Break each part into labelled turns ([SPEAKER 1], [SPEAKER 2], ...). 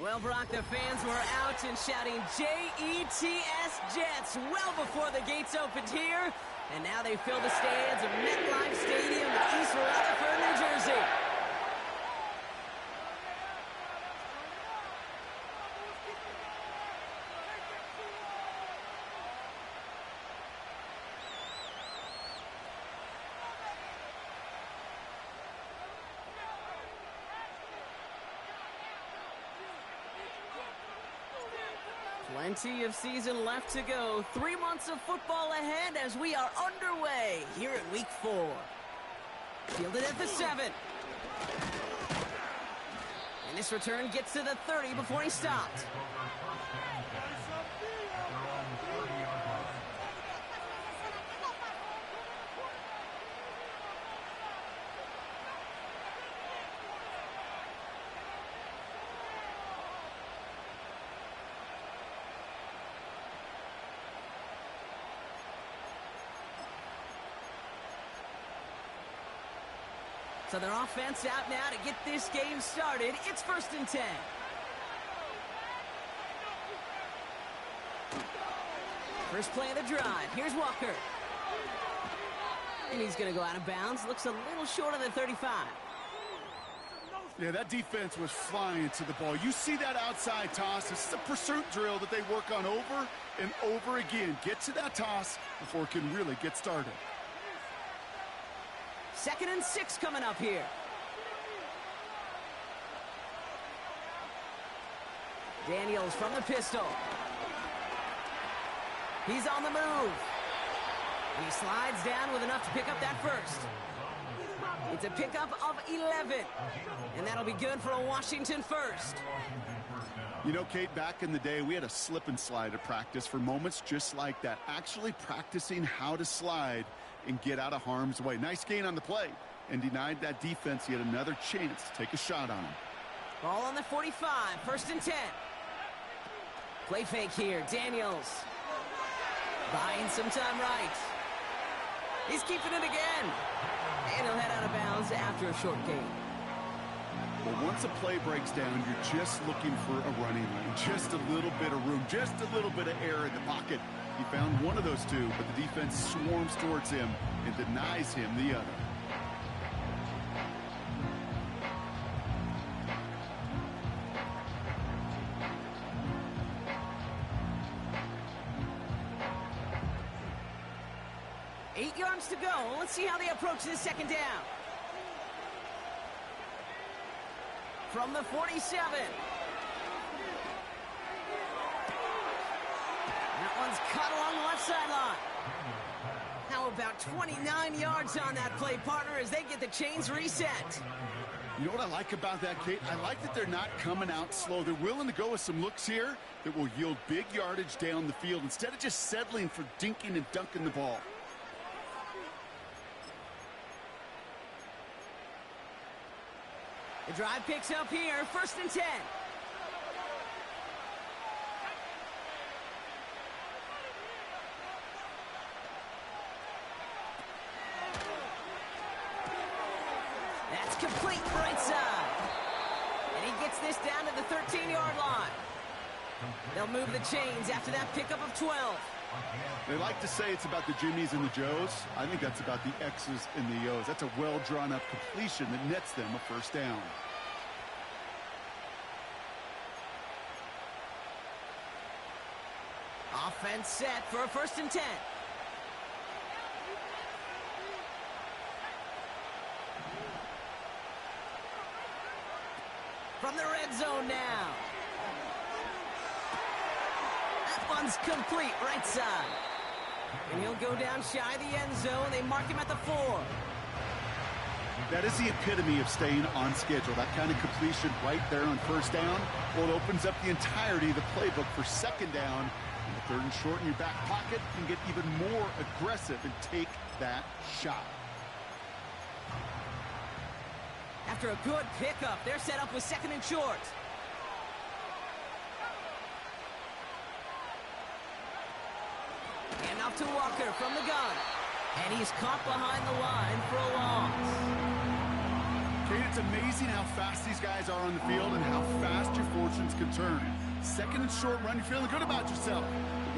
[SPEAKER 1] Well, Brock, the fans were out and shouting J-E-T-S Jets well before the gates opened here. And now they fill the stands of MetLife Stadium in East Rutherford, New Jersey. Plenty of season left to go. 3 months of football ahead as we are underway here at Week 4. Fielded at the 7. And this return gets to the 30 before he stopped. So their offense out now to get this game started. It's 1st and 10. First play of the drive. Here's Walker. And he's going to go out of bounds. Looks a little short of the 35.
[SPEAKER 2] Yeah, that defense was flying to the ball. You see that outside toss. This is a pursuit drill that they work on over and over again. Get to that toss before it can really get started.
[SPEAKER 1] 2nd and 6 coming up here. Daniels from the pistol. He's on the move. And he slides down with enough to pick up that first. It's a pickup of 11. And that'll be good for a Washington first.
[SPEAKER 2] You know, Kate, back in the day, we had a slip and slide at practice for moments just like that. Actually practicing how to slide and get out of harm's way. Nice gain on the play and denied that defense yet another chance to take a shot on him.
[SPEAKER 1] Ball on the 45, 1st and 10. Play fake here, Daniels. Buying some time right. He's keeping it again. And he'll head out of bounds after a short gain.
[SPEAKER 2] Well, once a play breaks down, you're just looking for a running lane. Just a little bit of room, just a little bit of air in the pocket. He found one of those two, but the defense swarms towards him and denies him the other.
[SPEAKER 1] Eight yards to go. Let's see how they approach this 2nd down. From the 47. That one's cut along the left sideline. How about 29 yards on that play, partner, as they get the chains reset.
[SPEAKER 2] You know what I like about that, Kate? I like that they're not coming out slow. They're willing to go with some looks here that will yield big yardage down the field instead of just settling for dinking and dunking the ball.
[SPEAKER 1] The drive picks up here, 1st and 10. That's complete right side. And he gets this down to the 13-yard line. They'll move the chains after that pickup of 12.
[SPEAKER 2] They like to say it's about the Jimmies and the Joes. I think that's about the X's and the O's. That's a well-drawn-up completion that nets them a 1st down.
[SPEAKER 1] Offense set for a 1st and 10. From the red zone now. That one's complete right side. And he'll go down shy of the end zone. They mark him at the 4.
[SPEAKER 2] That is the epitome of staying on schedule. That kind of completion right there on 1st down. Well, it opens up the entirety of the playbook for 2nd down. And the 3rd and short in your back pocket, you can get even more aggressive and take that shot.
[SPEAKER 1] After a good pickup, they're set up with 2nd and short. And off to Walker from the gun. And he's caught behind the line for a loss.
[SPEAKER 2] Okay, It's amazing how fast these guys are on the field and how fast your fortunes can turn. Second and short run, you're feeling good about yourself.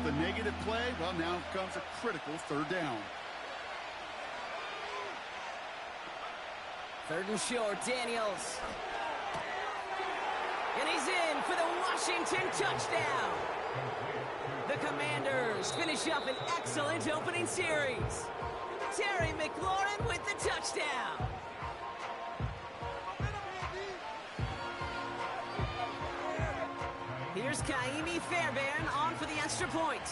[SPEAKER 2] But with a negative play, well, now comes a critical third down.
[SPEAKER 1] Third and short, Daniels. And he's in for the Washington touchdown. The Commanders finish up an excellent opening series. Terry McLaurin with the touchdown. Here's Kaimi Fairbairn on for the extra point.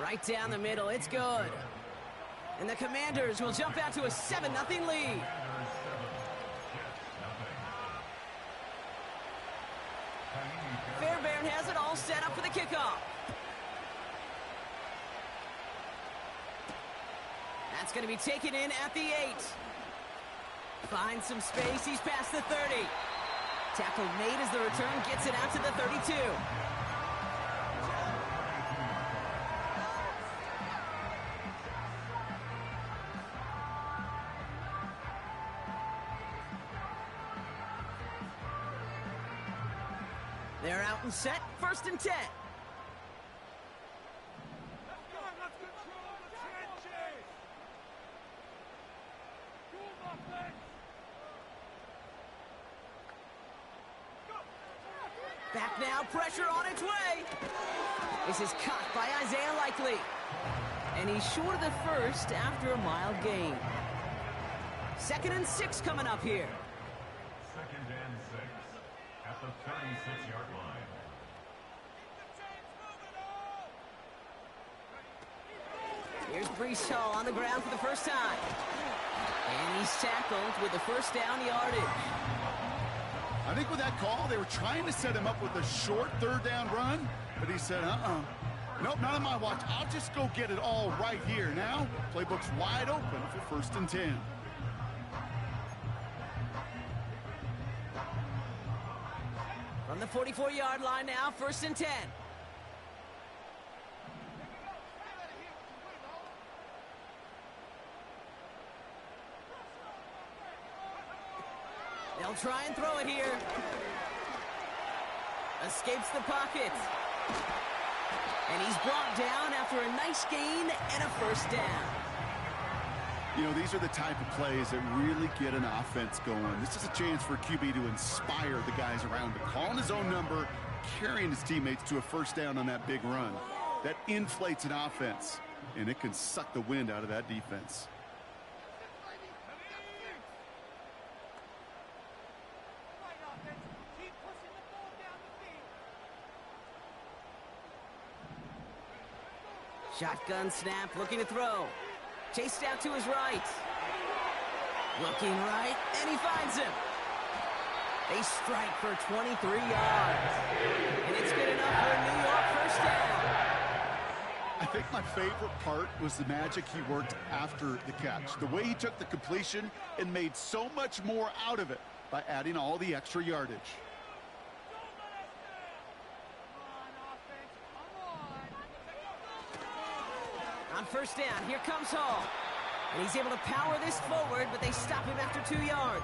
[SPEAKER 1] Right down the middle, it's good. And the Commanders will jump out to a 7-0 lead. Fairbairn has it all set up for the kickoff. That's going to be taken in at the 8. Finds some space, he's past the 30. Tackle made as the return gets it out to the 32. They're out and set, 1st and 10. Back now, pressure on its way. This is caught by Isaiah Likely. And he's short of the first after a mild gain. 2nd and 6 coming up here.
[SPEAKER 3] 2nd and 6 at the 36-yard line.
[SPEAKER 1] Here's Breece Hall on the ground for the first time. And he's tackled with the first down yardage.
[SPEAKER 2] I think with that call, they were trying to set him up with a short third down run, but he said, nope, not on my watch. I'll just go get it all right here. Now, playbook's wide open for 1st and 10.
[SPEAKER 1] From the 44-yard line now, 1st and 10. They'll try and throw it here. Escapes the pocket. And he's brought down after a nice gain and a first down.
[SPEAKER 2] You know, these are the type of plays that really get an offense going. This is a chance for QB to inspire the guys around him. Calling his own number, carrying his teammates to a first down on that big run. That inflates an offense, and it can suck the wind out of that defense.
[SPEAKER 1] Shotgun snap, looking to throw. Chased out to his right. Looking right, and he finds him. They strike for 23 yards. And it's good enough for a New York first down.
[SPEAKER 2] I think my favorite part was the magic he worked after the catch. The way he took the completion and made so much more out of it by adding all the extra yardage.
[SPEAKER 1] On first down, here comes Hall. And he's able to power this forward, but they stop him after 2 yards.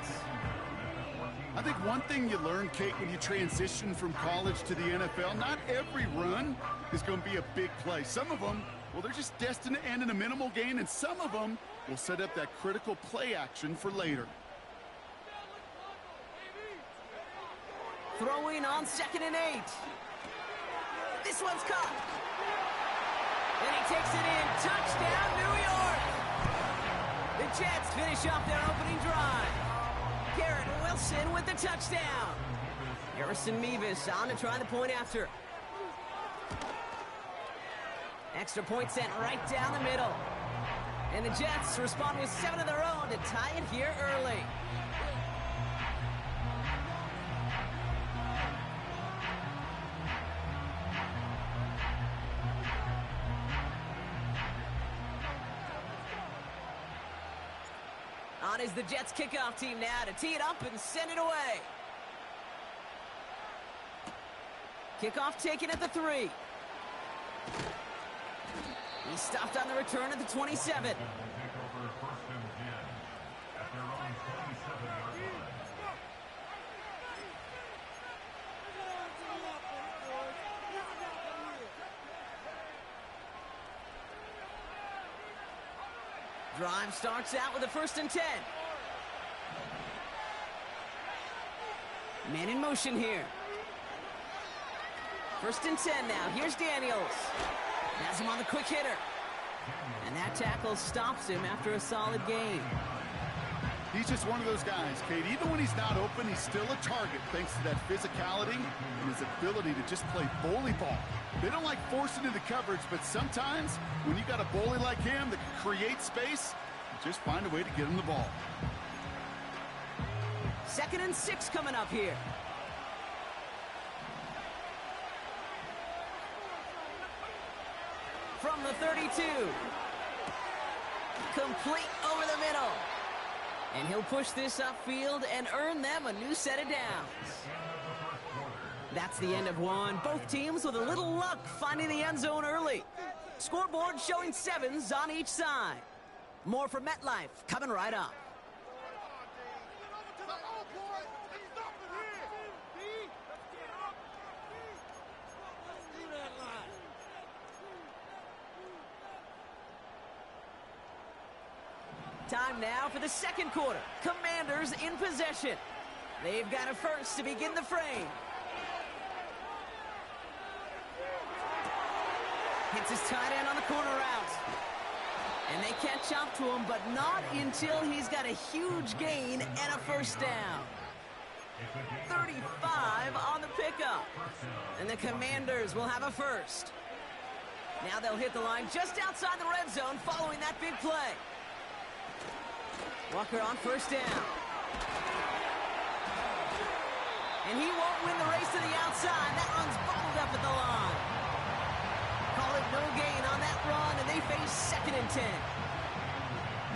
[SPEAKER 2] I think one thing you learn, Kate, when you transition from college to the NFL, not every run is going to be a big play. Some of them, well, they're just destined to end in a minimal gain, and some of them will set up that critical play action for later.
[SPEAKER 1] Throwing on 2nd and 8. This one's caught. And he takes it in. Touchdown, New York! The Jets finish off their opening drive. Garrett Wilson with the touchdown. Harrison Mevis on to try the point after. Extra point sent right down the middle. And the Jets respond with 7 of their own to tie it here early. On is the Jets kickoff team now to tee it up and send it away. Kickoff taken at the 3. He stopped on the return at the 27.
[SPEAKER 3] their own 27-yard line.
[SPEAKER 1] Drive starts out with a 1st and 10. Man in motion here. 1st and 10 now. Here's Daniels. Has him on the quick hitter. And that tackle stops him after a solid gain.
[SPEAKER 2] He's just one of those guys, Kate. Even when he's not open, he's still a target thanks to that physicality and his ability to just play bully ball. They don't like forcing into coverage, but sometimes when you got a bully like him that can create space, you just find a way to get him the ball.
[SPEAKER 1] 2nd and 6 coming up here. From the 32. Complete over the middle. And he'll push this upfield and earn them a new set of downs. That's the end of one. Both teams with a little luck finding the end zone early. Scoreboard showing 7s on each side. More from MetLife coming right up. Time now for the 2nd quarter. Commanders in possession. They've got a 1st to begin the frame. Hits his tight end on the corner route. And they catch up to him, but not until he's got a huge gain and a 1st down. 35 on the pickup. And the Commanders will have a 1st. Now they'll hit the line just outside the red zone following that big play. Walker on 1st down. And he won't win the race to the outside. That run's bottled up at the line. Call it no gain on that run, and they face 2nd and 10.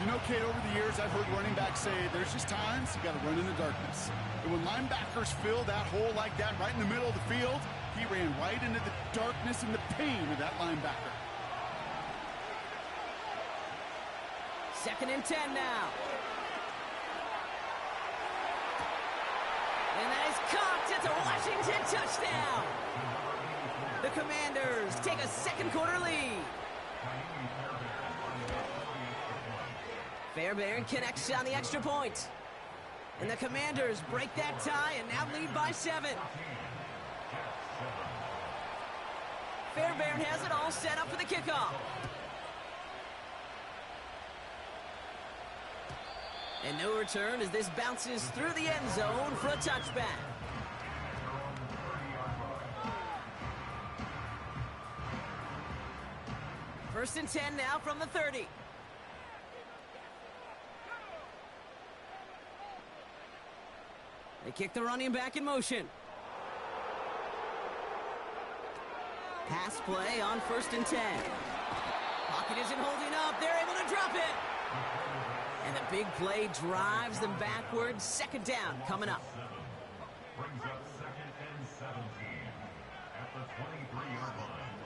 [SPEAKER 2] You know, Kate, over the years, I've heard running backs say there's just times you got to run in the darkness. And when linebackers fill that hole like that right in the middle of the field, he ran right into the darkness and the pain of that linebacker.
[SPEAKER 1] 2nd and 10 now. And that is caught. It's a Washington touchdown. The Commanders take a 2nd quarter lead. Fairbairn connects on the extra point. And the Commanders break that tie and now lead by 7. Fairbairn has it all set up for the kickoff. And no return as this bounces through the end zone for a touchback. First and 10 now from the 30. They kick the running back in motion. Pass play on 1st and 10. Pocket isn't holding up. They're able to drop it. And the big play drives them backwards. 2nd down coming up.
[SPEAKER 3] Brings up 2nd and 17 at the 23-yard line.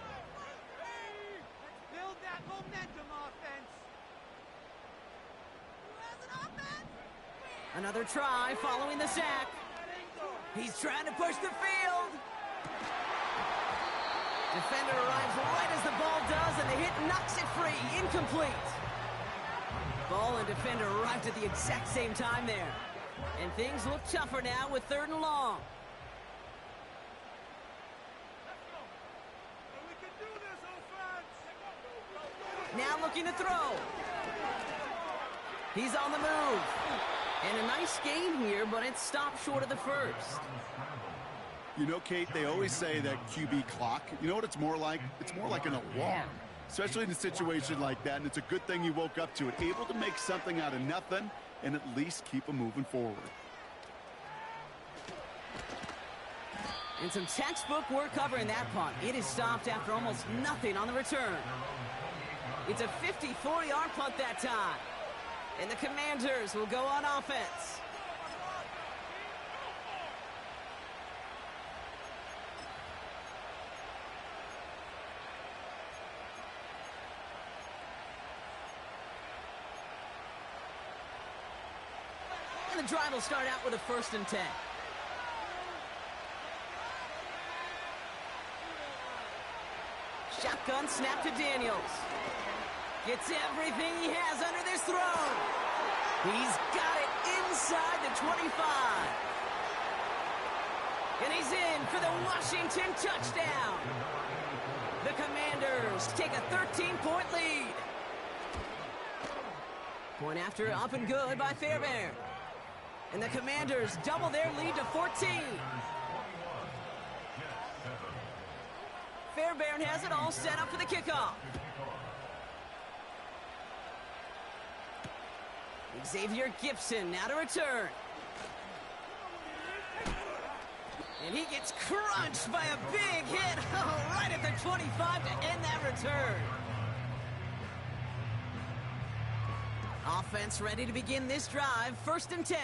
[SPEAKER 4] Build that momentum offense. Who has an offense?
[SPEAKER 1] Another try following the sack. He's trying to push the field. Defender arrives right as the ball does, and the hit knocks it free. Incomplete. Ball and defender arrived at the exact same time there. And things look tougher now with 3rd and long. Now looking to throw. He's on the move. And a nice gain here, but it stopped short of the 1st.
[SPEAKER 2] You know, Kate, they always say that QB clock, you know what it's more like? It's more like an alarm, especially in a situation like that, and it's a good thing you woke up to it, able to make something out of nothing and at least keep them moving forward.
[SPEAKER 1] And some textbook work covering that punt. It is stopped after almost nothing on the return. It's a 54-yard punt that time. And the Commanders will go on offense. And the drive will start out with a 1st and 10. Shotgun snap to Daniels. Gets everything he has under this throw. He's got it inside the 25. And he's in for the Washington touchdown. The Commanders take a 13-point lead. Point after up and good by Fairbairn. And the Commanders double their lead to 14. Fairbairn has it all set up for the kickoff. Xavier Gibson now to return. And he gets crunched by a big hit right at the 25 to end that return. Offense ready to begin this drive. 1st and 10.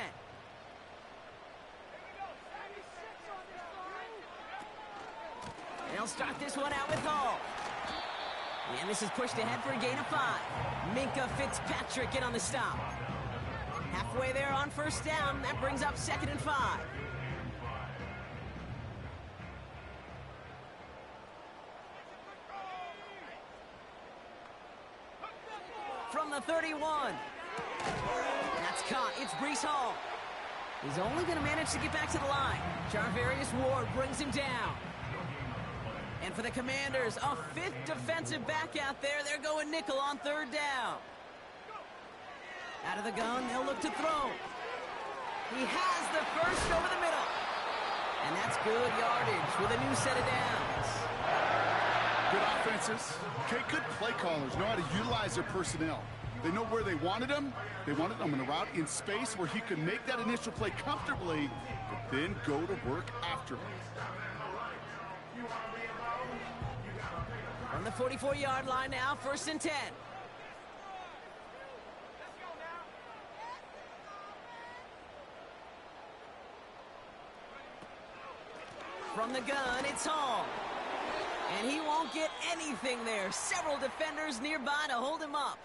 [SPEAKER 1] They'll start this one out with Hall. And this is pushed ahead for a gain of 5. Minkah Fitzpatrick in on the stop. Halfway there on 1st down. That brings up 2nd and 5. From the 31. That's caught. It's Breece Hall. He's only going to manage to get back to the line. Charvarius Ward brings him down. And for the Commanders, a 5th defensive back out there. They're going nickel on 3rd down. Out of the gun, they'll look to throw. He has the 1st over the middle. And that's good yardage with a new set of downs.
[SPEAKER 2] Good offenses. Okay, good play callers know how to utilize their personnel. They know where they wanted him. They wanted him in a route in space where he could make that initial play comfortably, but then go to work after.
[SPEAKER 1] On the 44-yard line now, 1st and 10. From the gun, it's Hall. And he won't get anything there. Several defenders nearby to hold him up.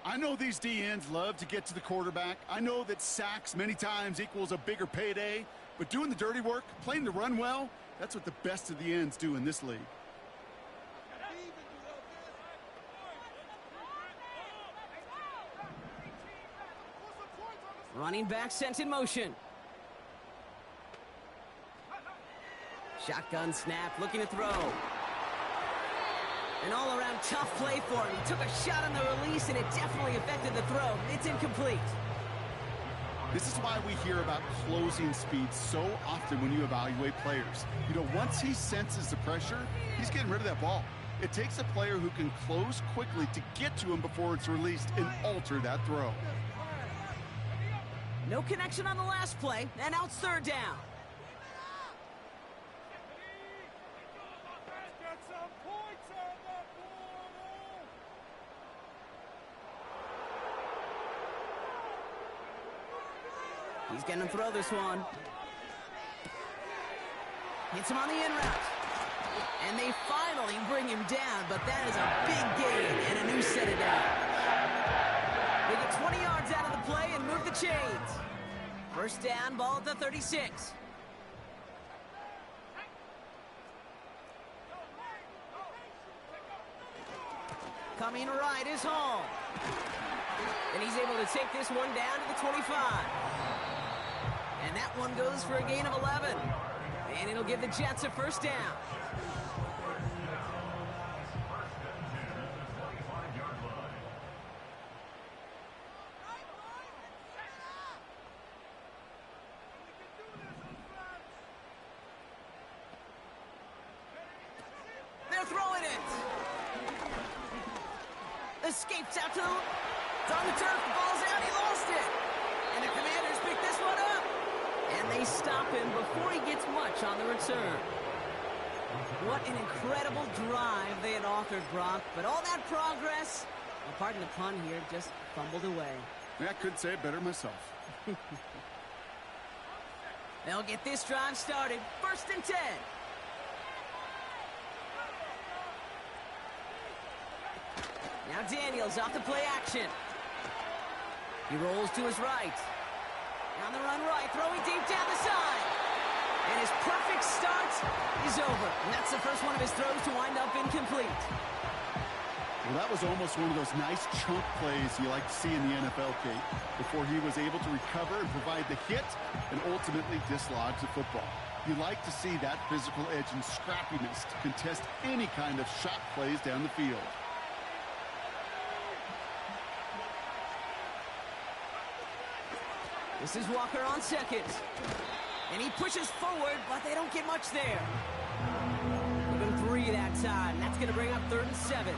[SPEAKER 2] I know these DNs love to get to the quarterback. I know that sacks many times equals a bigger payday, but doing the dirty work, playing the run well, that's what the best of the ends do in this league.
[SPEAKER 1] Running back sent in motion. Shotgun snap, looking to throw. An all-around tough play for him. He took a shot on the release, and it definitely affected the throw. It's incomplete.
[SPEAKER 2] This is why we hear about closing speed so often when you evaluate players. You know, once he senses the pressure, he's getting rid of that ball. It takes a player who can close quickly to get to him before it's released and alter that throw.
[SPEAKER 1] No connection on the last play, and now it's 3rd down. He's going to throw this one. Hits him on the in route. And they finally bring him down, but that is a big gain and a new set of downs. They get 20 yards out of the play and move the chains. 1st down, ball at the 36. Coming right is Hall. And he's able to take this one down to the 25. And that one goes for a gain of 11. And it'll give the Jets a 1st down. They're throwing it. Escapes out to the... It's on the turf. The ball's out. He lost it. And the Commanders pick this one up. And they stop him before he gets much on the return. What an incredible drive they had authored, Brock. But all that progress, well, pardon the pun here, just fumbled away.
[SPEAKER 2] I couldn't say it better myself.
[SPEAKER 1] They'll get this drive started. 1st and 10. Now Daniels off the play action. He rolls to his right. On the run right, throwing deep down the side. And his perfect start is over. And that's the first one of his throws to wind up incomplete.
[SPEAKER 2] Well, that was almost one of those nice chunk plays you like to see in the NFL, Kate, before he was able to recover and provide the hit and ultimately dislodge the football. You like to see that physical edge and scrappiness to contest any kind of shot plays down the field.
[SPEAKER 1] This is Walker on second. And he pushes forward, but they don't get much there. Give him 3 that time. That's going to bring up 3rd and 7.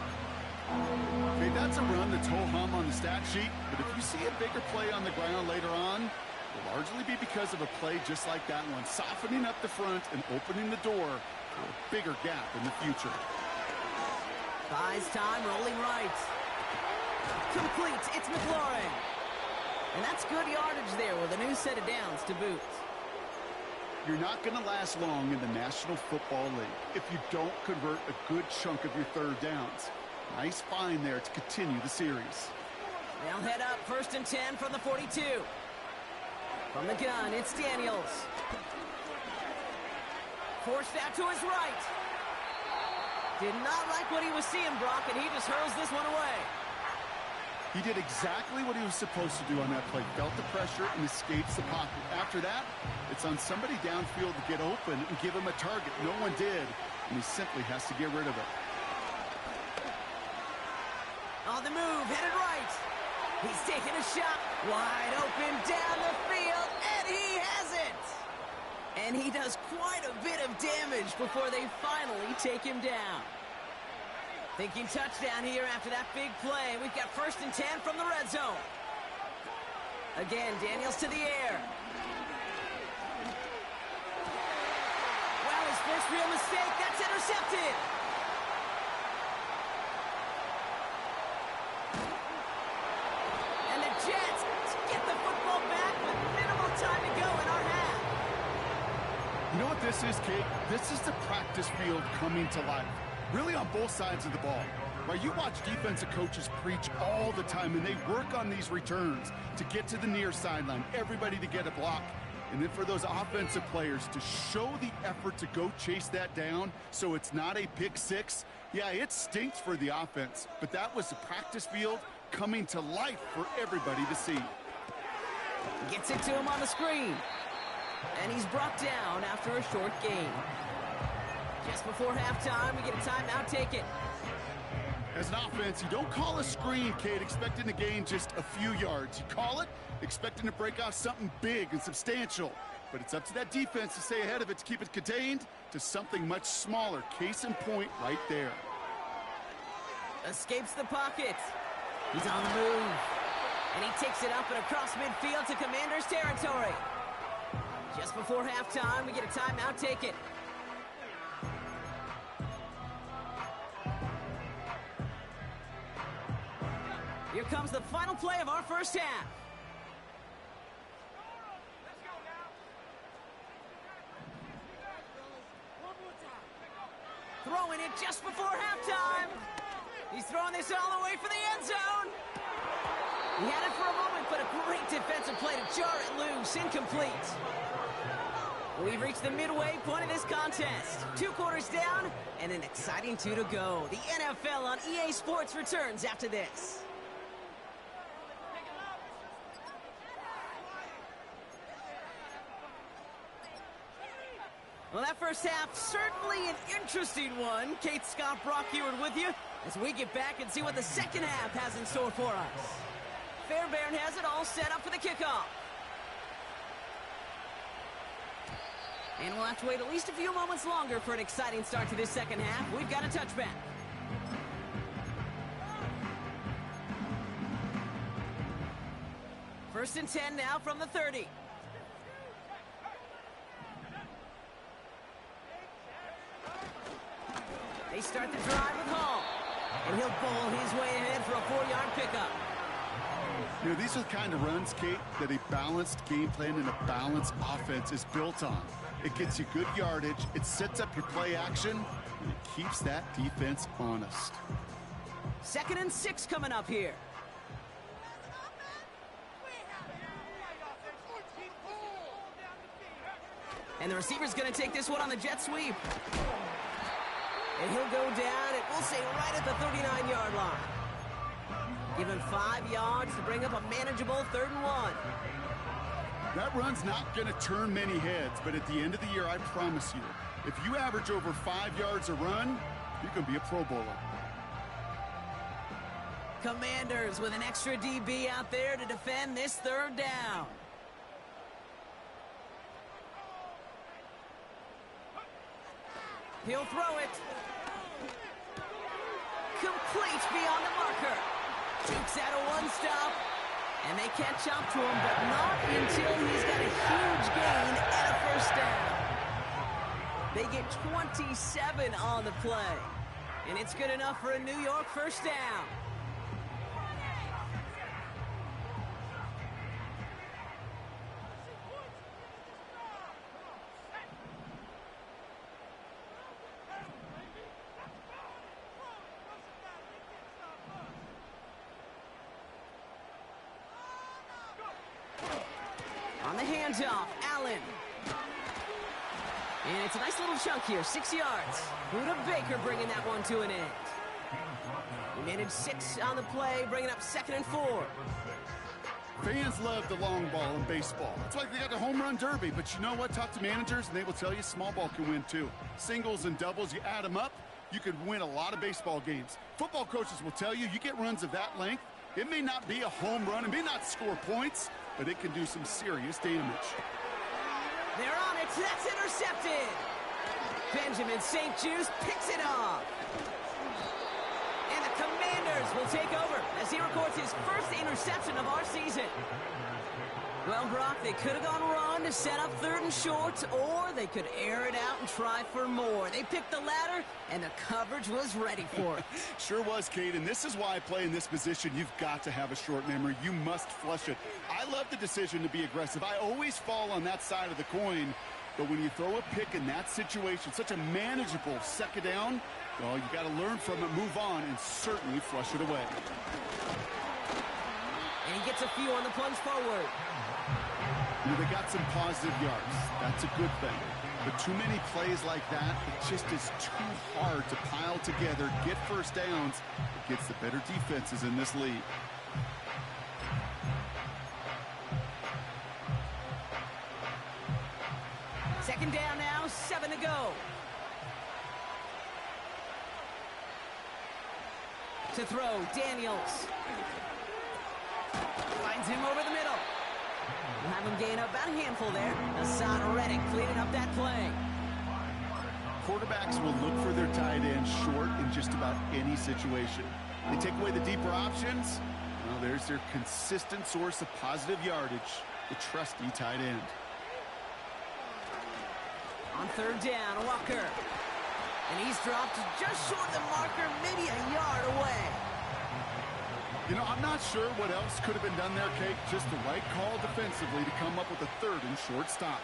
[SPEAKER 2] Okay, that's a run that's ho-hum on the stat sheet, but if you see a bigger play on the ground later on, it will largely be because of a play just like that one, softening up the front and opening the door for a bigger gap in the future.
[SPEAKER 1] Buys time, rolling right. Complete, it's McLaurin. And that's good yardage there with a new set of downs to boot.
[SPEAKER 2] You're not going to last long in the National Football League if you don't convert a good chunk of your third downs. Nice find there to continue the series.
[SPEAKER 1] They'll head up 1st and 10 from the 42. From the gun, it's Daniels. Forced out to his right. Did not like what he was seeing, Brock, and he just hurls this one away.
[SPEAKER 2] He did exactly what he was supposed to do on that play. Felt the pressure and escapes the pocket. After that, it's on somebody downfield to get open and give him a target. No one did, and he simply has to get rid of it.
[SPEAKER 1] On the move, headed right. He's taking a shot. Wide open down the field, and he has it. And he does quite a bit of damage before they finally take him down. Thinking touchdown here after that big play. We've got 1st and 10 from the red zone. Again, Daniels to the air. Well, his first real mistake, that's intercepted. And the Jets get the football back with minimal time to go in our half.
[SPEAKER 2] You know what this is, Kate? This is the practice field coming to life. Really on both sides of the ball. Right, you watch defensive coaches preach all the time, and they work on these returns to get to the near sideline, everybody to get a block. And then for those offensive players to show the effort to go chase that down so it's not a pick six. Yeah, it stinks for the offense, but that was the practice field coming to life for everybody to see.
[SPEAKER 1] Gets it to him on the screen. And he's brought down after a short gain. Just before halftime, we get a timeout, take it.
[SPEAKER 2] As an offense, you don't call a screen, Kate, expecting to gain just a few yards. You call it expecting to break off something big and substantial. But it's up to that defense to stay ahead of it, to keep it contained to something much smaller. Case in point right there.
[SPEAKER 1] Escapes the pocket. He's on the move. And he takes it up and across midfield to Commanders territory. Just before halftime, we get a timeout, take it. Here comes the final play of our first half. Throwing it just before halftime. He's throwing this all the way for the end zone. He had it for a moment, but a great defensive play to jar it loose. Incomplete. We've reached the midway point of this contest. 2 quarters down and an exciting 2 to go. The NFL on EA Sports returns after this. Well, that first half, certainly an interesting one. Kate, Scott, Brock Ewart with you as we get back and see what the second half has in store for us. Fairbairn has it all set up for the kickoff. And we'll have to wait at least a few moments longer for an exciting start to this second half. We've got a touchback. First and 10 now from the 30. They start the drive with Hall. And he'll bowl his way ahead for a 4-yard pickup.
[SPEAKER 2] You know, these are the kind of runs, Kate, that a balanced game plan and a balanced offense is built on. It gets you good yardage, it sets up your play action, and it keeps that defense honest.
[SPEAKER 1] 2nd and 6 coming up here. And the receiver's going to take this one on the jet sweep. And he'll go down, and we'll say right at the 39-yard line. Give him 5 yards to bring up a manageable 3rd and 1.
[SPEAKER 2] That run's not going to turn many heads, but at the end of the year, I promise you, if you average over 5 yards a run, you're going to be a Pro Bowler.
[SPEAKER 1] Commanders with an extra DB out there to defend this 3rd down. He'll throw it. Complete beyond the marker. Jukes out a one-stop. And they catch up to him, but not until he's got a huge gain and a 1st down. They get 27 on the play. And it's good enough for a New York 1st down. On the handoff, Allen. And it's a nice little chunk here, 6 yards. Buda Baker bringing that one to an end. He managed 6 on the play, bringing up 2nd and 4.
[SPEAKER 2] Fans love the long ball in baseball. It's like they got the home run derby, but you know what? Talk to managers, and they will tell you small ball can win too. Singles and doubles, you add them up, you could win a lot of baseball games. Football coaches will tell you get runs of that length. It may not be a home run, it may not score points, but it can do some serious damage.
[SPEAKER 1] They're on it. That's intercepted. Benjamin St-Juste picks it off. And the Commanders will take over as he records his 1st interception of our season. Well, Brock, they could have gone run to set up 3rd and short, or they could air it out and try for more. They picked the latter, and the coverage was ready for it.
[SPEAKER 2] Sure was, Kate, and this is why I play in this position. You've got to have a short memory. You must flush it. I love the decision to be aggressive. I always fall on that side of the coin, but when you throw a pick in that situation, such a manageable 2nd down, well, you got to learn from it, move on, and certainly flush it away.
[SPEAKER 1] And he gets a few on the plunge forward.
[SPEAKER 2] They got some positive yards. That's a good thing. But too many plays like that, it just is too hard to pile together, get 1st downs. It gets the better defenses in this league.
[SPEAKER 1] Second down now, 7 to go. To throw, Daniels. Finds him over the middle. We'll have him gain up about a handful there. Hassan Reddick cleaning up that play.
[SPEAKER 2] Quarterbacks will look for their tight end short in just about any situation. They take away the deeper options. Well, there's their consistent source of positive yardage, the trusty tight end.
[SPEAKER 1] On 3rd down, Walker. And he's dropped just short of the marker, maybe a yard away.
[SPEAKER 2] You know, I'm not sure what else could have been done there, Kate. Just the right call defensively to come up with a 3rd and short stop.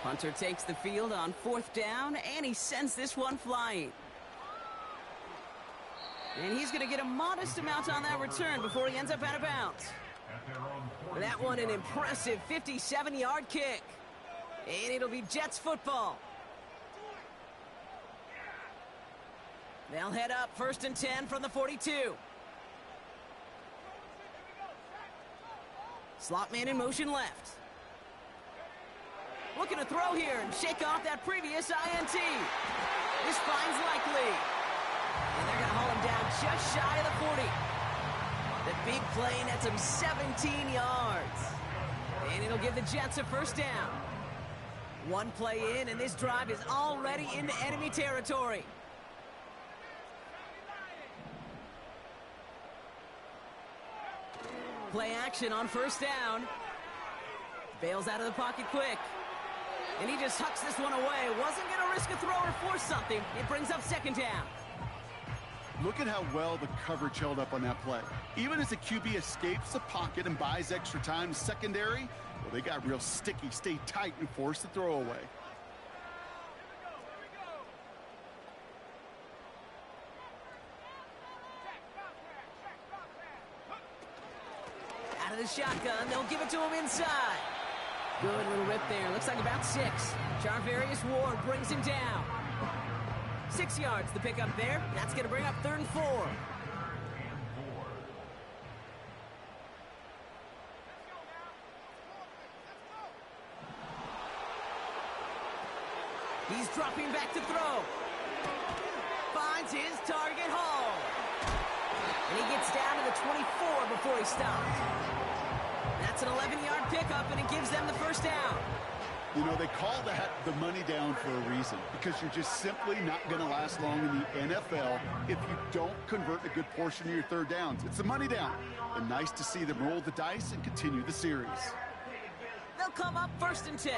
[SPEAKER 1] Hunter takes the field on 4th down, and he sends this one flying. And he's going to get a modest amount on that return before he ends up out of bounds. That one an impressive 57-yard kick. And it'll be Jets football. They'll head up 1st and 10 from the 42. Slot man in motion left. Looking to throw here and shake off that previous INT. This finds Likely. And they're going to haul him down just shy of the 40. The big play nets him 17 yards. And it'll give the Jets a 1st down. One play in, and this drive is already into enemy territory. Play action on 1st down. Bails out of the pocket quick. And he just hucks this one away. Wasn't going to risk a throw or force something. It brings up 2nd down.
[SPEAKER 2] Look at how well the coverage held up on that play. Even as the QB escapes the pocket and buys extra time secondary, well, they got real sticky, stay tight, and force the throw away.
[SPEAKER 1] Out of the shotgun. They'll give it to him inside. Good little rip there. Looks like about 6. Charvarius Ward brings him down. 6 yards the pickup there. That's going to bring up 3rd and 4. He's dropping back to throw. Finds his target, Hall. And he gets down to the 24 before he stopped. That's an 11-yard pickup, and it gives them the first down.
[SPEAKER 2] You know, they call that the money down for a reason, because you're just simply not going to last long in the NFL if you don't convert a good portion of your third downs. It's the money down. And nice to see them roll the dice and continue the series.
[SPEAKER 1] They'll come up 1st and 10.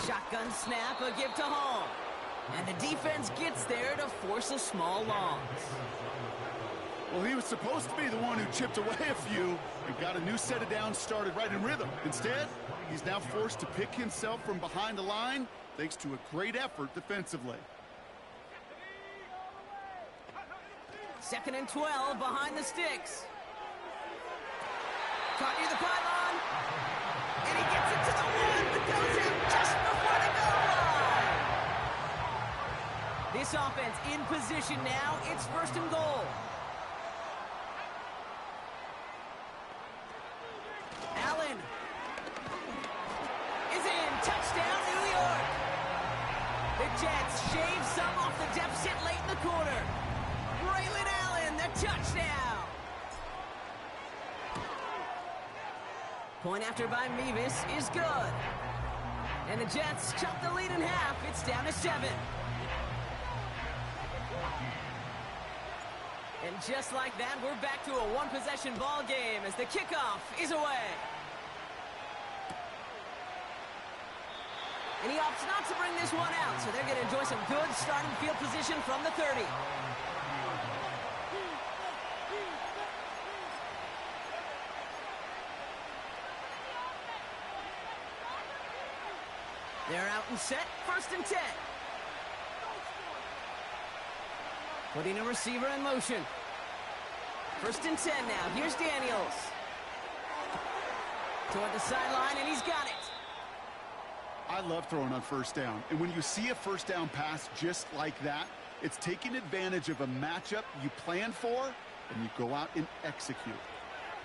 [SPEAKER 1] Shotgun snap, a give to Hall. And the defense gets there to force a small loss.
[SPEAKER 2] Well, he was supposed to be the one who chipped away a few and got a new set of downs started right in rhythm. Instead, he's now forced to pick himself from behind the line thanks to a great effort defensively.
[SPEAKER 1] 2nd and 12 behind the sticks. Caught near the pylon. And he gets it to the 1, but goes out just before the goal line. This offense in position now. It's 1st and goal. Allen is in. Touchdown, New York. The Jets shave some off the deficit late in the quarter. Braylon Allen, the touchdown. Point after by Mevis is good. And the Jets chop the lead in half. It's down to 7. And just like that, we're back to a one-possession ball game as the kickoff is away. And he opts not to bring this one out, so they're going to enjoy some good starting field position from the 30. They're out and set, 1st and 10. Putting a receiver in motion. 1st and 10 now. Here's Daniels. Toward the sideline, and he's got it.
[SPEAKER 2] I love throwing on 1st down. And when you see a 1st down pass just like that, it's taking advantage of a matchup you plan for, and you go out and execute.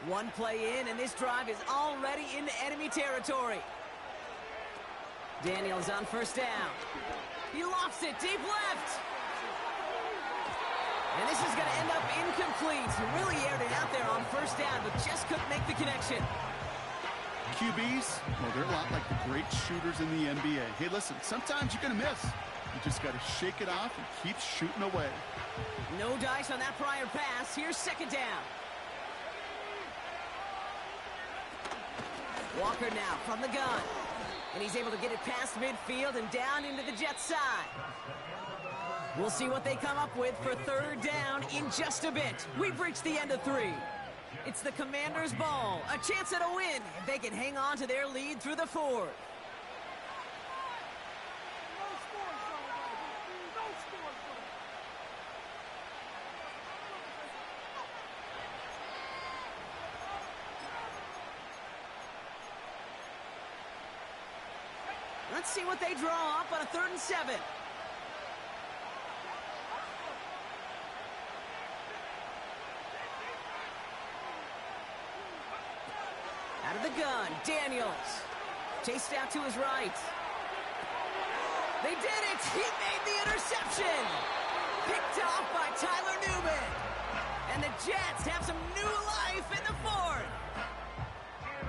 [SPEAKER 1] One play in, and this drive is already into enemy territory. Daniels on 1st down. He lofts it deep left. And this is going to end up incomplete. He really aired it out there on 1st down, but just couldn't make the connection.
[SPEAKER 2] QBs, well, they're a lot like the great shooters in the NBA. Hey, listen, sometimes you're going to miss. You just got to shake it off and keep shooting away.
[SPEAKER 1] No dice on that prior pass. Here's 2nd down. Walker now from the gun. And he's able to get it past midfield and down into the Jets side. We'll see what they come up with for 3rd down in just a bit. We've reached the end of 3. It's the Commanders' ball. A chance at a win if they can hang on to their lead through the 4th. Let's see what they draw up on a 3rd and 7. Out of the gun, Daniels. Chased out to his right. They did it! He made the interception! Picked off by Tyler Newman. And the Jets have some new life in the 4th.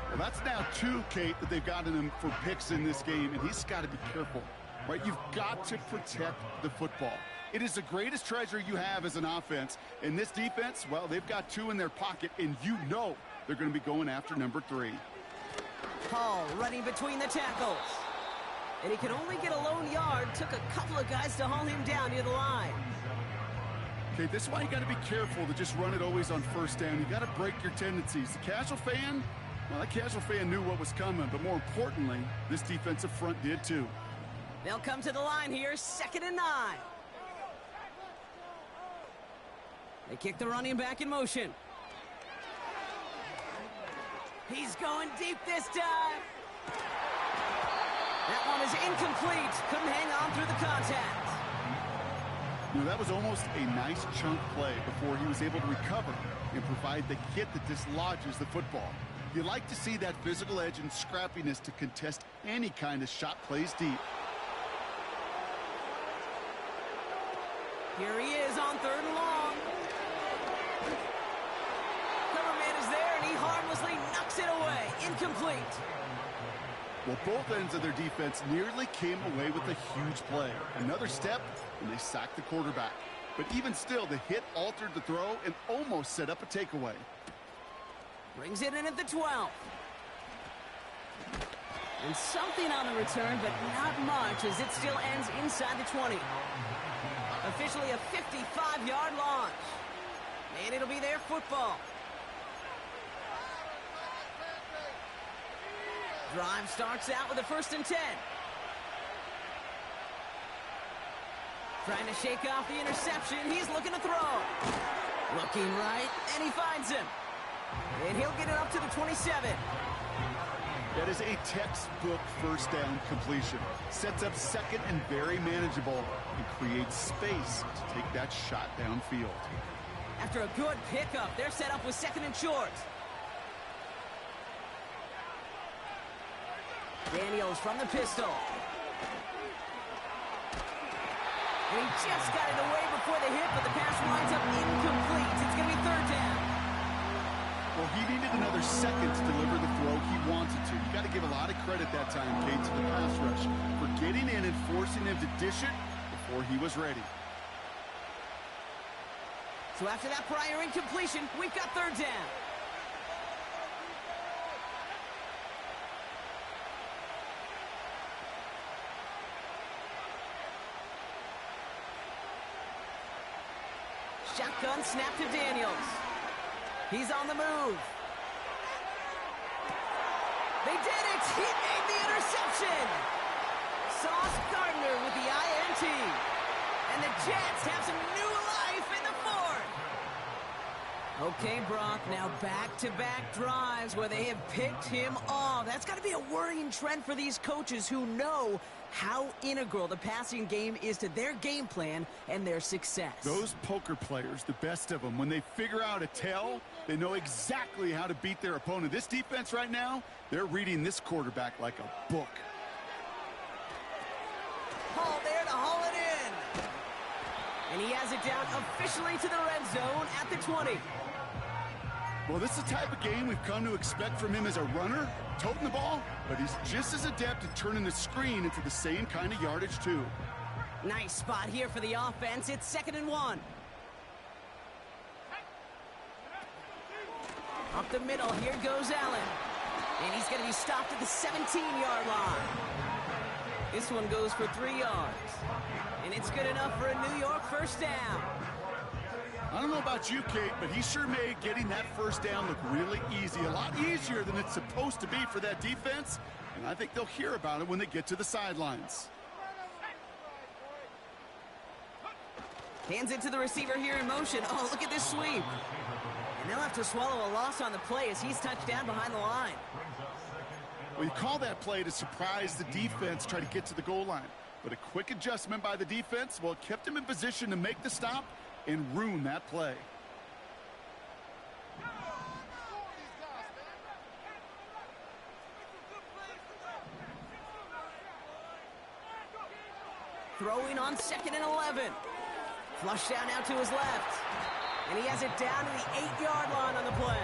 [SPEAKER 2] Well, that's now 2, Kate, that they've gotten him for picks in this game, and he's got to be careful, right? You've got to protect the football. It is the greatest treasure you have as an offense. And this defense, well, they've got 2 in their pocket, and you know they're going to be going after number 3.
[SPEAKER 1] Hall running between the tackles. And he could only get a lone yard. Took a couple of guys to haul him down near the line.
[SPEAKER 2] Okay, this is why you got to be careful to just run it always on 1st down. You got to break your tendencies. The casual fan, well, that casual fan knew what was coming, but more importantly, this defensive front did too.
[SPEAKER 1] They'll come to the line here, 2nd and 9. They kick the running back in motion. He's going deep this time. That one is incomplete. Couldn't hang on through the contact.
[SPEAKER 2] You know, that was almost a nice chunk play before he was able to recover and provide the hit that dislodges the football. You like to see that physical edge and scrappiness to contest any kind of shot plays deep.
[SPEAKER 1] Here he is on 3rd and long. Cover man is there, and he harmlessly knocks it away. Incomplete.
[SPEAKER 2] Well, both ends of their defense nearly came away with a huge play. Another step, and they sacked the quarterback. But even still, the hit altered the throw and almost set up a takeaway.
[SPEAKER 1] Brings it in at the 12. And something on the return, but not much, as it still ends inside the 20. Officially a 55-yard launch. And it'll be their football. Drive starts out with a 1st and 10. Trying to shake off the interception. He's looking to throw. Looking right, and he finds him. And he'll get it up to the 27.
[SPEAKER 2] That is a textbook 1st down completion. Sets up 2nd and very manageable and creates space to take that shot downfield.
[SPEAKER 1] After a good pickup, they're set up with 2nd and short. Daniels from the pistol. And he just got it away before the hit, but the pass winds up incomplete. It's going to be 3rd down.
[SPEAKER 2] Well, he needed another second to deliver the throw he wanted to. You got to give a lot of credit that time, Kate, to the pass rush for getting in and forcing him to dish it before he was ready.
[SPEAKER 1] So after that prior incompletion, we've got 3rd down. Shotgun snap to Daniels. He's on the move. They did it! He made the interception! Sauce Gardner with the INT. And the Jets have some new life in the 4th. Okay, Brock, now back-to-back drives where they have picked him off. That's got to be a worrying trend for these coaches who know how integral the passing game is to their game plan and their success.
[SPEAKER 2] Those poker players, the best of them, when they figure out a tell, they know exactly how to beat their opponent. This defense right now, they're reading this quarterback like a book.
[SPEAKER 1] Hall there to haul it in. And he has it down officially to the red zone at the 20.
[SPEAKER 2] Well, this is the type of game we've come to expect from him as a runner, toting the ball, but he's just as adept at turning the screen into the same kind of yardage, too.
[SPEAKER 1] Nice spot here for the offense. It's 2nd and 1. Up the middle, here goes Allen. And he's going to be stopped at the 17-yard line. This one goes for 3 yards. And it's good enough for a New York 1st down.
[SPEAKER 2] I don't know about you, Kate, but he sure made getting that 1st down look really easy. A lot easier than it's supposed to be for that defense. And I think they'll hear about it when they get to the sidelines.
[SPEAKER 1] Hands it to the receiver here in motion. Oh, look at this sweep. And they'll have to swallow a loss on the play as he's touched down behind the line.
[SPEAKER 2] Well, you call that play to surprise the defense, try to get to the goal line. But a quick adjustment by the defense, well, it kept him in position to make the stop and ruin that play.
[SPEAKER 1] Throwing on 2nd and 11. Flush down now to his left. And he has it down to the 8-yard line on the play.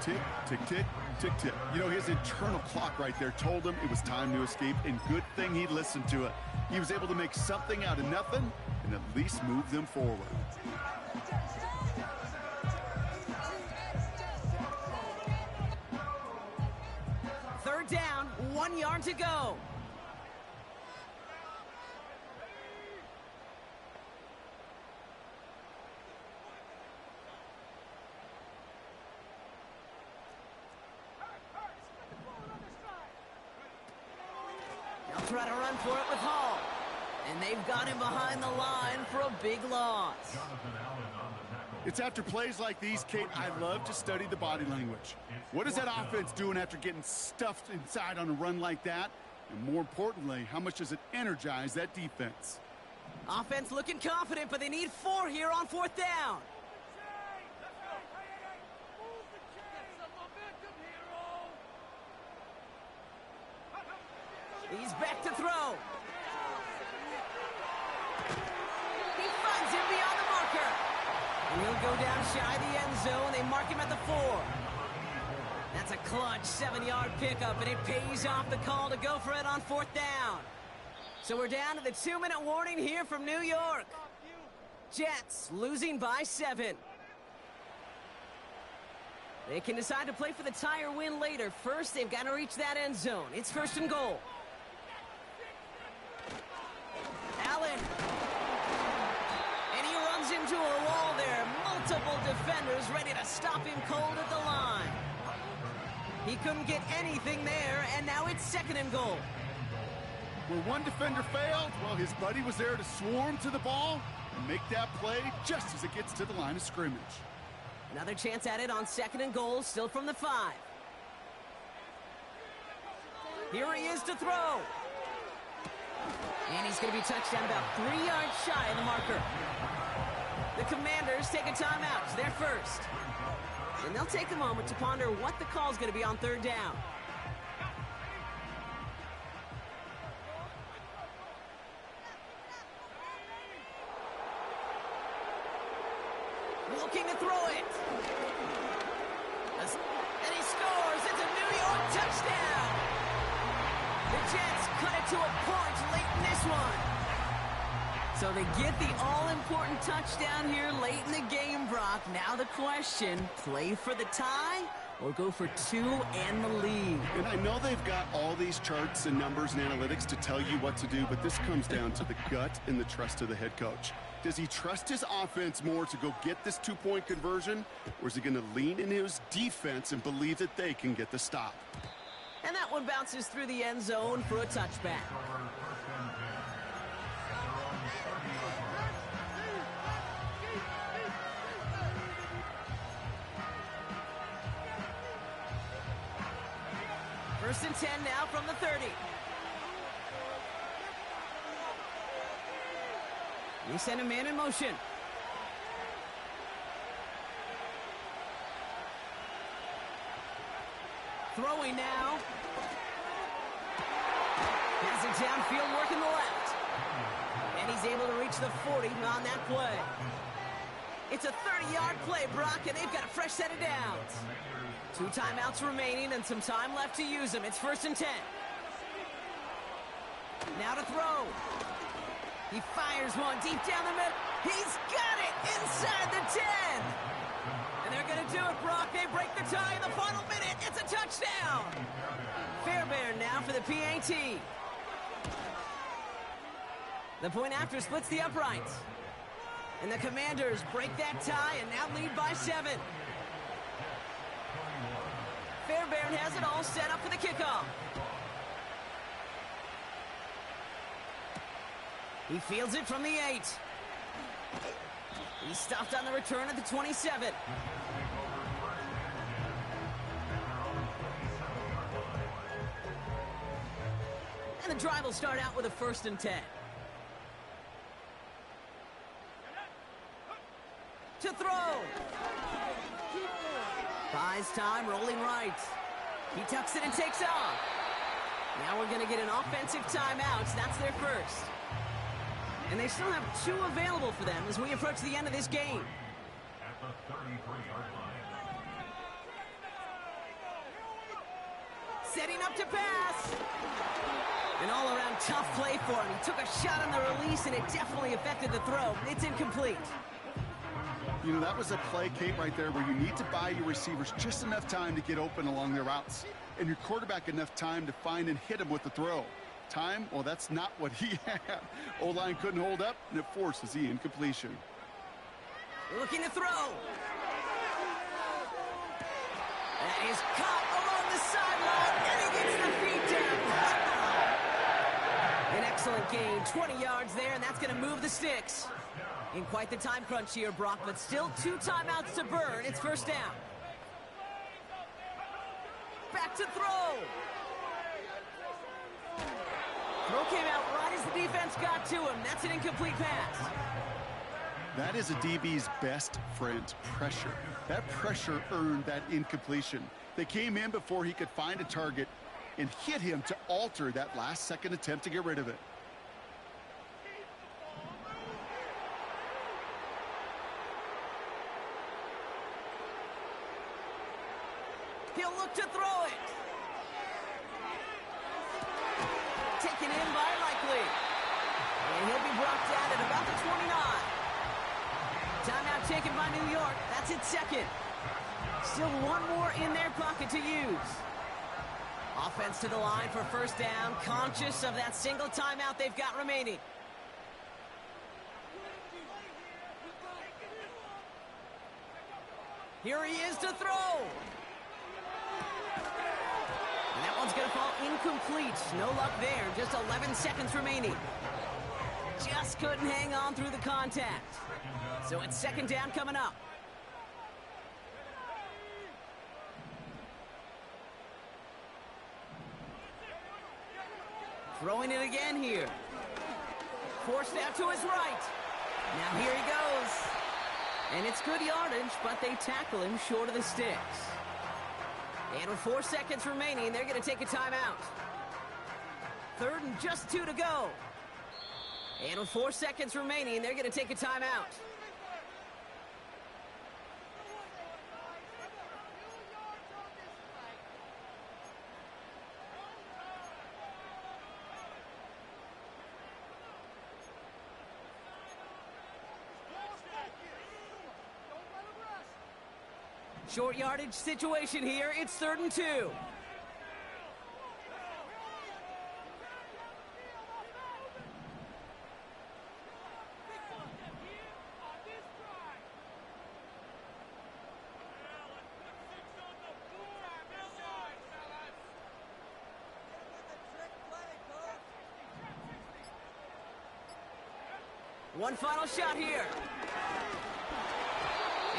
[SPEAKER 2] Tick, tick, tick, tick, tick. You know, his internal clock right there told him it was time to escape, and good thing he listened to it. He was able to make something out of nothing and at least move them forward.
[SPEAKER 1] Third down, 1 yard to go. try to run for it with Hall. And they've got him behind the line for a big loss.
[SPEAKER 2] It's after plays like these, Kate, I love to study the body language. What is that offense doing after getting stuffed inside on a run like that? And more importantly, how much does it energize that defense?
[SPEAKER 1] Offense looking confident, but they need 4 here on 4th down. He's back to throw. He finds him beyond the marker. And he'll go down shy of the end zone. They mark him at the 4. That's a clutch 7-yard pickup, and it pays off the call to go for it on 4th down. So we're down to the 2-minute warning here from New York. Jets losing by 7. They can decide to play for the tie or win later. First, they've got to reach that end zone. It's 1st and goal. Allen. And he runs into a wall there. Multiple defenders ready to stop him cold at the line. He couldn't get anything there, and now it's 2nd and goal.
[SPEAKER 2] Where one defender failed, well, his buddy was there to swarm to the ball and make that play just as it gets to the line of scrimmage.
[SPEAKER 1] Another chance at it on 2nd and goal, still from the 5. Here he is to throw. And he's going to be touched down about 3 yards shy of the marker. The Commanders take a timeout. They're first. And they'll take a moment to ponder what the call is going to be on 3rd down. Looking to throw it. And he scores. It's a New York touchdown. The Jets cut it to a point late in this one. So they get the all-important touchdown here late in the game, Brock. Now the question, play for the tie or go for 2 and the lead?
[SPEAKER 2] And I know they've got all these charts and numbers and analytics to tell you what to do, but this comes down to the gut and the trust of the head coach. Does he trust his offense more to go get this 2-point conversion, or is he going to lean into his defense and believe that they can get the stop?
[SPEAKER 1] And that one bounces through the end zone for a touchback. First and 10 now from the 30. We send a man in motion. Throwing now. Has it downfield, working the left. And he's able to reach the 40 on that play. It's a 30-yard play, Brock, and they've got a fresh set of downs. 2 timeouts remaining and some time left to use them. It's 1st and 10. Now to throw. He fires one deep down the middle. He's got it inside the 10. And they're going to do it, Brock. They break the tie in the final minute. It's a touchdown. Fairbairn now for the PAT. The point after splits the uprights. And the Commanders break that tie and now lead by 7. Fairbairn has it all set up for the kickoff. He fields it from the 8. He's stopped on the return at the 27. And the drive will start out with a 1st and 10. To throw. Buys time, rolling right. He tucks it and takes off. Now we're going to get an offensive timeout. That's their first. And they still have 2 available for them as we approach the end of this game.
[SPEAKER 3] At the 33-yard line.
[SPEAKER 1] Setting up to pass. An all-around tough play for him. He took a shot on the release, and it definitely affected the throw. It's incomplete.
[SPEAKER 2] You know, that was a play, Kate, right there where you need to buy your receivers just enough time to get open along their routes, and your quarterback enough time to find and hit him with the throw. Time, well, that's not what he had. O-line couldn't hold up, and it forces the incompletion.
[SPEAKER 1] Looking to throw. That is caught along the sideline, and he gets the feet down. Excellent gain, 20 yards there, and that's going to move the sticks. In quite the time crunch here, Brock, but still 2 timeouts to burn. It's first down. Back to throw. Throw came out right as the defense got to him. That's an incomplete pass.
[SPEAKER 2] That is a DB's best friend, pressure. That pressure earned that incompletion. They came in before he could find a target and hit him to alter that last-second attempt to get rid of it.
[SPEAKER 1] He'll look to throw it. Taken in by Likely. And he'll be brought down at about the 29. Timeout taken by New York. That's its second. Still one more in their pocket to use. Offense to the line for first down, conscious of that single timeout they've got remaining. Here he is to throw. And that one's going to fall incomplete. No luck there. Just 11 seconds remaining. Just couldn't hang on through the contact. So it's second down coming up. Throwing it again here. Forced out to his right. Now here he goes. And it's good yardage, but they tackle him short of the sticks. And with 4 seconds remaining, they're going to take a timeout. Third and just 2 to go. And with 4 seconds remaining, they're going to take a timeout. Short yardage situation here. It's 3rd and 2. One final shot here.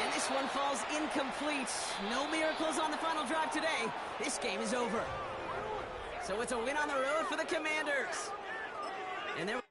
[SPEAKER 1] And this one falls incomplete. No miracles on the final drive today. This game is over. So it's a win on the road for the Commanders. And they're